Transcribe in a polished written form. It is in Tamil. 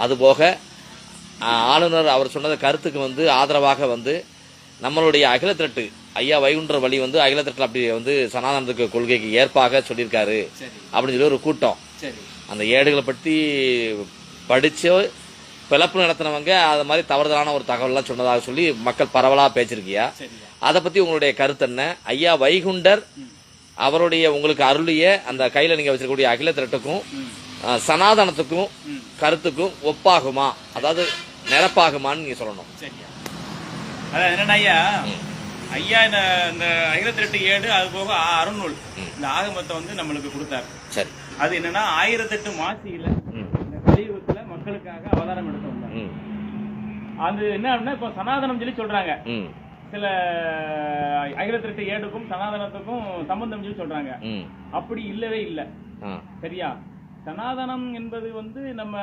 அதுபோக ஆளுநர் அவர் சொன்னத கருத்துக்கு வந்து ஆதரவாக வந்து நம்மளுடைய அகில திரட்டு ஐயா வைகுண்டர் வழி வந்து அகில திரட்டில் அப்படி வந்து சனாதனத்துக்கு கொள்கைக்கு ஏற்பாக சொல்லியிருக்காரு அப்படின்னு சொல்லி ஒரு கூட்டம். அந்த ஏடுகளை பற்றி படிச்சு பிளப்பு நடத்தினவங்க அது மாதிரி தவறுதலான ஒரு தகவல்லாம் சொன்னதாக சொல்லி மக்கள் பரவலாக பேச்சிருக்கியா? அதை பத்தி உங்களுடைய கருத்து என்ன? ஐயா வைகுண்டர் அவருடைய உங்களுக்கு அருளிய அந்த கையில நீங்க வச்சிருக்கக்கூடிய அகில திரட்டுக்கும் சனாதனத்துக்கும் கருத்துக்கும் ஒப்பாகுமா, அதாவது நிரப்பாகுமான்னு நீங்க சொல்லணும். அதான் என்னன்னா ஐயா இந்த அகில திரட்டு ஏடு அது போக அருநூல் இந்த ஆகமத்தை வந்து நம்மளுக்கு கொடுத்தாரு. சரி, அது என்னன்னா 1008 மாசியில இந்த கலியுகத்துல மக்களுக்காக அவதாரம் எடுத்து வந்தாங்க. அது என்ன அப்படின்னா இப்ப சனாதனம் சொல்லி சொல்றாங்க, சில அகில திரட்டு ஏடுக்கும் சனாதனத்துக்கும் சம்பந்தம் சொல்லி சொல்றாங்க. அப்படி இல்லவே இல்லை. சரியா? சனாதனம் என்பது வந்து நம்ம